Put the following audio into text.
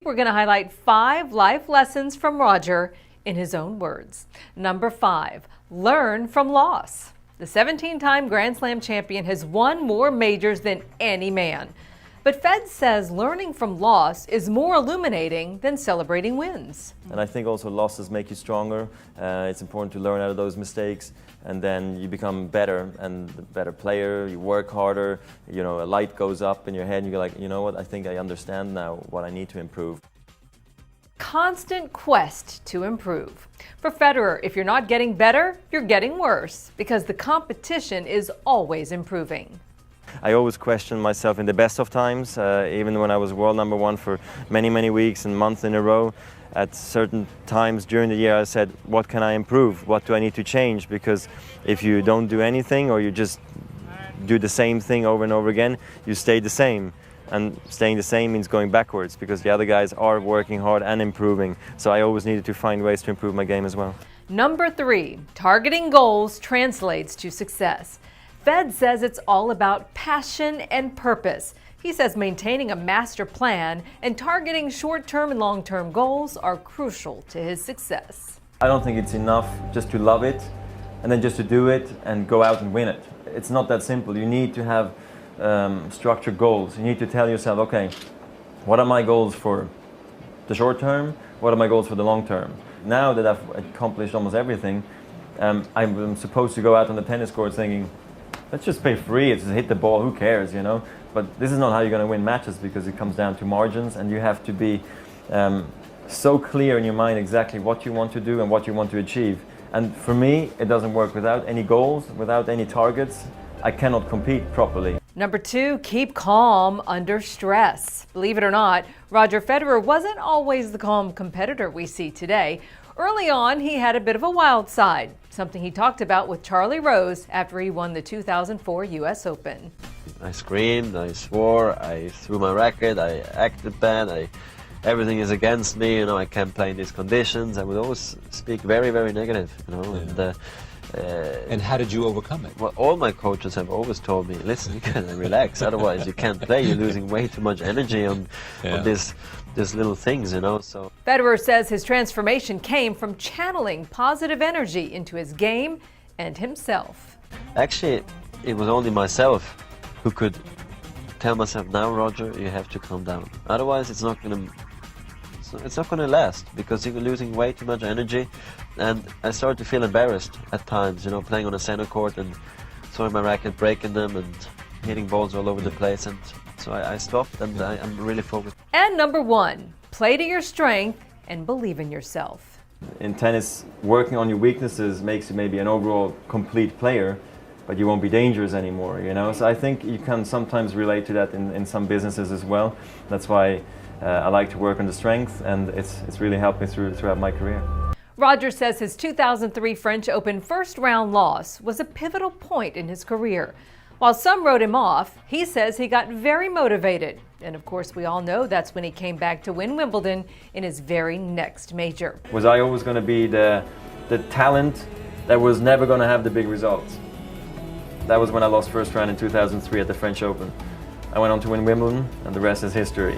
We're going to highlight 5 life lessons from Roger in his own words. Number 5, learn from loss. The 17-time Grand Slam champion has won more majors than any man. But Fed says learning from loss is more illuminating than celebrating wins. And I think also losses make you stronger. It's important to learn out of those mistakes, and then you become better and a better player. You work harder, you know, a light goes up in your head and you're like, you know what, I think I understand now what I need to improve. Constant quest to improve. For Federer, if you're not getting better, you're getting worse, because the competition is always improving. I always question myself in the best of times, even when I was world number 1 for many, many weeks and months in a row. At certain times during the year I said, what can I improve? What do I need to change? Because if you don't do anything or you just do the same thing over and over again, you stay the same. And staying the same means going backwards, because the other guys are working hard and improving. So I always needed to find ways to improve my game as well. Number 3, targeting goals translates to success. Fed says it's all about passion and purpose. He says maintaining a master plan and targeting short-term and long-term goals are crucial to his success. I don't think it's enough just to love it and then just to do it and go out and win it. It's not that simple. You need to have structured goals. You need to tell yourself, okay, what are my goals for the short term? What are my goals for the long term? Now that I've accomplished almost everything, I'm supposed to go out on the tennis court thinking, let's just play free, it's just hit the ball, who cares, you know? But this is not how you're going to win matches, because it comes down to margins, and you have to be so clear in your mind exactly what you want to do and what you want to achieve. And for me, it doesn't work without any goals, without any targets. I cannot compete properly. Number 2, keep calm under stress. Believe it or not, Roger Federer wasn't always the calm competitor we see today. Early on, he had a bit of a wild side, something he talked about with Charlie Rose after he won the 2004 U.S. Open. I screamed, I swore, I threw my racket, I acted bad, everything is against me, you know, I can't play in these conditions. I would always speak very, very negative, you know. Yeah. And how did you overcome it? Well, all my coaches have always told me, listen, you gotta relax, otherwise you can't play. You're losing way too much energy on these little things, you know. So Federer says his transformation came from channeling positive energy into his game and himself. Actually, it was only myself who could tell myself, now, Roger, you have to calm down. Otherwise, it's not gonna last, because you're losing way too much energy. And I started to feel embarrassed at times, you know, playing on a center court and throwing my racket, breaking them and hitting balls all over the place. And so I stopped, and I'm really focused. And number 1, play to your strength and believe in yourself. In tennis, working on your weaknesses makes you maybe an overall complete player, but you won't be dangerous anymore, you know. So I think you can sometimes relate to that in some businesses as well. That's why I like to work on the strength, and it's really helped me throughout my career. Roger says his 2003 French Open first-round loss was a pivotal point in his career. While some wrote him off, he says he got very motivated. And of course, we all know that's when he came back to win Wimbledon in his very next major. Was I always going to be the talent that was never going to have the big results? That was when I lost first round in 2003 at the French Open. I went on to win Wimbledon, and the rest is history.